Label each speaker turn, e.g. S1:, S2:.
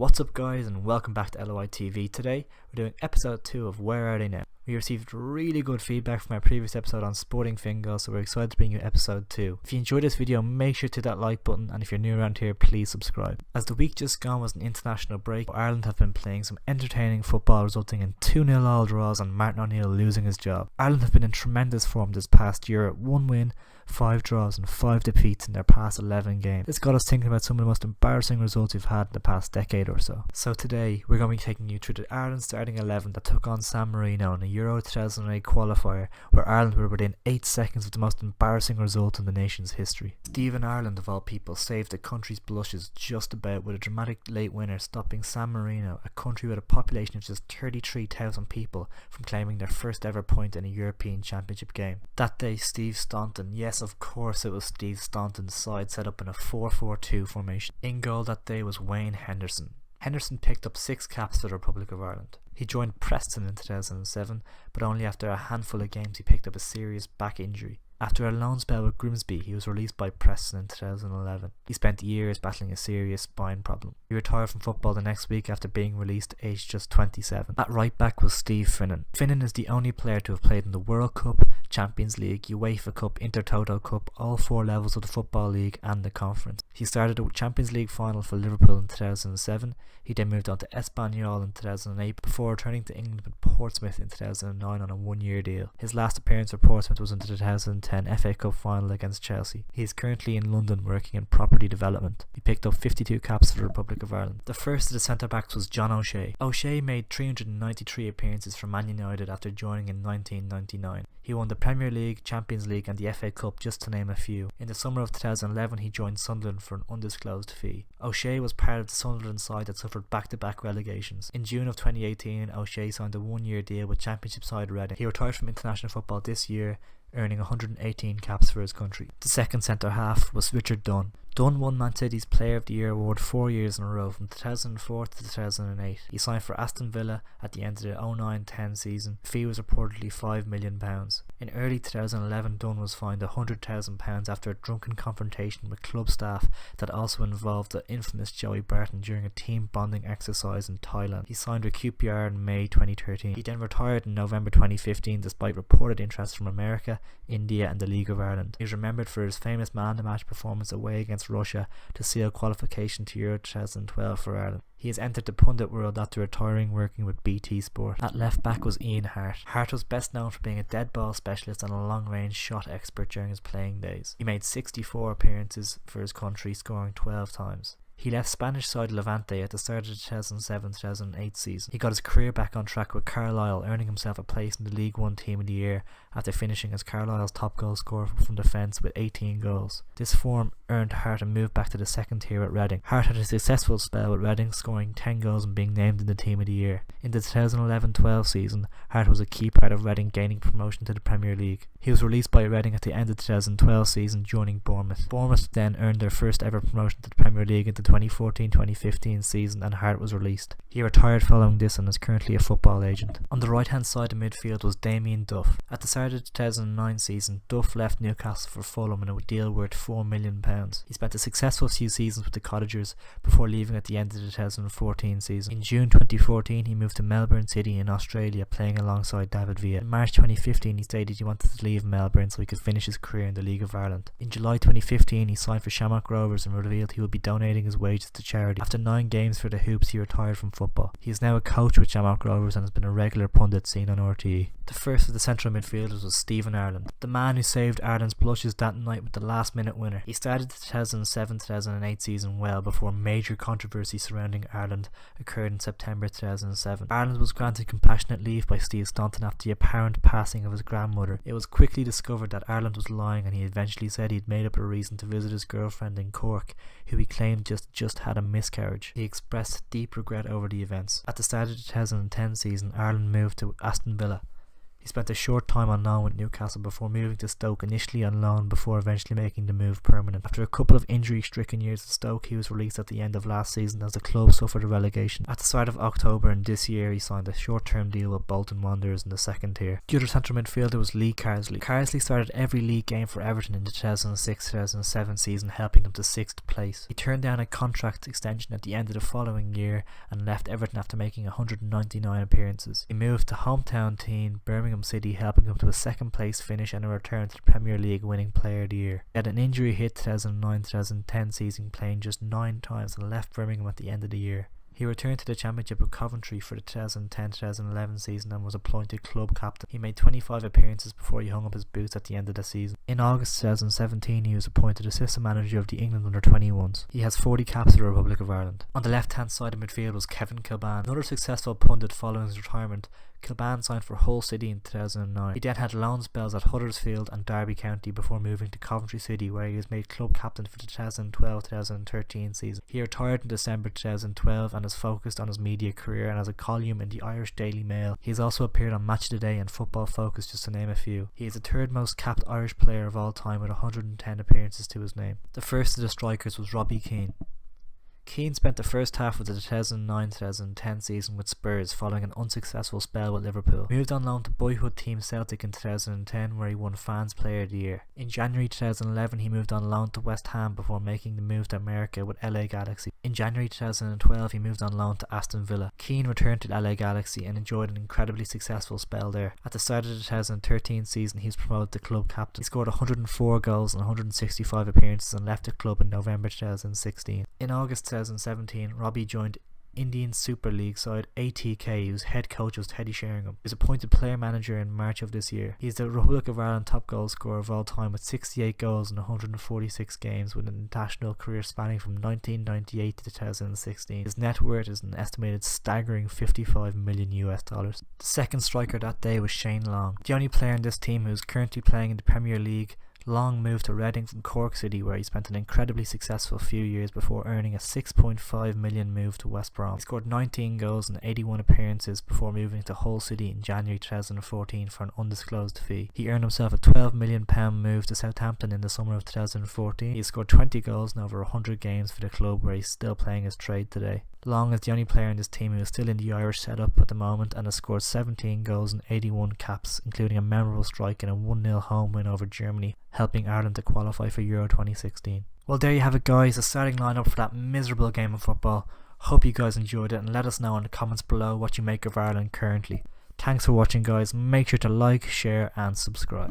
S1: What's up guys, and welcome back to LOI TV. Today we're doing episode 2 of Where Are They Now? We received really good feedback from our previous episode on Sporting Fingal, so we're excited to bring you episode 2. If you enjoyed this video, make sure to hit that like button, and if you're new around here, please subscribe. As the week just gone was an international break, Ireland have been playing some entertaining football, resulting in 2-0 all draws and Martin O'Neill losing his job. Ireland have been in tremendous form this past year, 1 win, 5 draws and 5 defeats in their past 11 games. This got us thinking about some of the most embarrassing results we've had in the past decade or so. So today we're going to be taking you through the Ireland starting 11 that took on San Marino in a Euro 2008 qualifier, where Ireland were within 8 seconds of the most embarrassing result in the nation's history. Stephen Ireland, of all people, saved the country's blushes just about with a dramatic late winner, stopping San Marino, a country with a population of just 33,000 people, from claiming their first ever point in a European Championship game. That day, Steve Staunton, yes of course it was Steve Staunton's side, set up in a 4-4-2 formation. In goal that day was Wayne Henderson. Henderson picked up 6 caps for the Republic of Ireland. He joined Preston in 2007, but only after a handful of games he picked up a serious back injury. After a loan spell with Grimsby, he was released by Preston in 2011. He spent years battling a serious spine problem. He retired from football the next week after being released aged just 27. At right back was Steve Finnan. Finnan is the only player to have played in the World Cup, Champions League, UEFA Cup, Intertoto Cup, all 4 levels of the Football League and the Conference. He started a Champions League final for Liverpool in 2007. He then moved on to Espanyol in 2008 before returning to England with Portsmouth in 2009 on a 1-year deal. His last appearance for Portsmouth was in the 2010 FA Cup final against Chelsea. He is currently in London working in property development. He picked up 52 caps for the Republic of Ireland. The first of the centre backs was John O'Shea. O'Shea made 393 appearances for Man United after joining in 1999. He won the Premier League, Champions League and the FA Cup, just to name a few. In the summer of 2011 he joined Sunderland for an undisclosed fee. O'Shea was part of the Sunderland side that suffered back-to-back relegations. In June of 2018 O'Shea signed a 1-year deal with Championship side Reading. He retired from international football this year, earning 118 caps for his country. The second centre half was Richard Dunn. Dunn won Man City's Player of the Year award 4 years in a row, from 2004 to 2008. He signed for Aston Villa at the end of the 09-10 season. The fee was reportedly £5 million. In early 2011 Dunn was fined £100,000 after a drunken confrontation with club staff that also involved the infamous Joey Barton during a team bonding exercise in Thailand. He signed with QPR in May 2013. He then retired in November 2015 despite reported interest from America, India and the League of Ireland. He is remembered for his famous man-of-the-match performance away against Russia to seal qualification to Euro 2012 for Ireland. He has entered the pundit world after retiring working with BT Sport. At left back was Ian Hart. Hart was best known for being a dead ball specialist and a long range shot expert during his playing days. He made 64 appearances for his country, scoring 12 times. He left Spanish side Levante at the start of the 2007-2008 season. He got his career back on track with Carlisle, earning himself a place in the League One Team of the Year after finishing as Carlisle's top goal scorer from defence with 18 goals. This form earned Hart a move back to the second tier at Reading. Hart had a successful spell with Reading, scoring 10 goals and being named in the Team of the Year. In the 2011-12 season, Hart was a key part of Reading gaining promotion to the Premier League. He was released by Reading at the end of the 2012 season, joining Bournemouth. Bournemouth then earned their first ever promotion to the Premier League in the 2014-2015 season, and Hart was released. He retired following this and is currently a football agent. On the right hand side of midfield was Damien Duff. At the start of the 2009 season, Duff left Newcastle for Fulham in a deal worth £4 million. He spent a successful few seasons with the Cottagers before leaving at the end of the 2014 season. In June 2014 he moved to Melbourne City in Australia, playing alongside David Villa. In March 2015 he stated he wanted to leave Melbourne so he could finish his career in the League of Ireland. In July 2015 he signed for Shamrock Rovers and revealed he would be donating his wages to charity. After 9 games for the Hoops he retired from football. He is now a coach with Shamrock Rovers and has been a regular pundit seen on RTE. The first of the central midfielders was Stephen Ireland, the man who saved Ireland's blushes that night with the last minute winner. He started the 2007-2008 season well before major controversy surrounding Ireland occurred in September 2007. Ireland was granted compassionate leave by Steve Staunton after the apparent passing of his grandmother. It was quickly discovered that Ireland was lying, and he eventually said he'd made up a reason to visit his girlfriend in Cork, who he claimed just had a miscarriage. He expressed deep regret over the events. At the start of the 2010 season, Ireland moved to Aston Villa. He spent a short time on loan with Newcastle before moving to Stoke, initially on loan before eventually making the move permanent. After a couple of injury-stricken years at Stoke, he was released at the end of last season as the club suffered a relegation. At the start of October in this year, he signed a short-term deal with Bolton Wanderers in the second tier. The other central midfielder was Lee Carsley. Carsley started every league game for Everton in the 2006-2007 season, helping them to 6th place. He turned down a contract extension at the end of the following year and left Everton after making 199 appearances. He moved to hometown team Birmingham City, helping them to a 2nd place finish and a return to the Premier League, winning Player of the Year. He had an injury hit 2009-2010 season, playing just 9 times and left Birmingham at the end of the year. He returned to the Championship with Coventry for the 2010-2011 season and was appointed club captain. He made 25 appearances before he hung up his boots at the end of the season. In August 2017, he was appointed assistant manager of the England under-21s. He has 40 caps for the Republic of Ireland. On the left-hand side of midfield was Kevin Kilbane, another successful pundit following his retirement. Kilbane signed for Hull City in 2009. He then had loan spells at Huddersfield and Derby County before moving to Coventry City, where he was made club captain for the 2012-2013 season. He retired in December 2012 and is focused on his media career and has a column in the Irish Daily Mail. He has also appeared on Match of the Day and Football Focus, just to name a few. He is the 3rd most capped Irish player of all time with 110 appearances to his name. The first of the strikers was Robbie Keane. Keane spent the first half of the 2009-2010 season with Spurs following an unsuccessful spell with Liverpool. He moved on loan to boyhood team Celtic in 2010, where he won Fans Player of the Year. In January 2011 he moved on loan to West Ham before making the move to America with LA Galaxy. In January 2012 he moved on loan to Aston Villa. Keane returned to LA Galaxy and enjoyed an incredibly successful spell there. At the start of the 2013 season he was promoted to club captain. He scored 104 goals and 165 appearances and left the club in November 2016. In August 2017, Robbie joined Indian Super League side ATK, whose head coach was Teddy Sheringham. He was appointed player manager in March of this year. He is the Republic of Ireland top goal scorer of all time with 68 goals in 146 games, with an international career spanning from 1998 to 2016. His net worth is an estimated staggering $55 million. The second striker that day was Shane Long, the only player in this team who is currently playing in the Premier League. Long moved to Reading from Cork City, where he spent an incredibly successful few years before earning a $6.5 million move to West Brom. He scored 19 goals and 81 appearances before moving to Hull City in January 2014 for an undisclosed fee. He earned himself a £12 million move to Southampton in the summer of 2014. He scored 20 goals in over 100 games for the club, where he's still playing his trade today. Long is the only player in this team who is still in the Irish setup at the moment and has scored 17 goals and 81 caps, including a memorable strike in a 1-0 home win over Germany, helping Ireland to qualify for Euro 2016. Well, there you have it guys, the starting lineup for that miserable game of football. Hope you guys enjoyed it and let us know in the comments below what you make of Ireland currently. Thanks for watching guys, make sure to like, share and subscribe.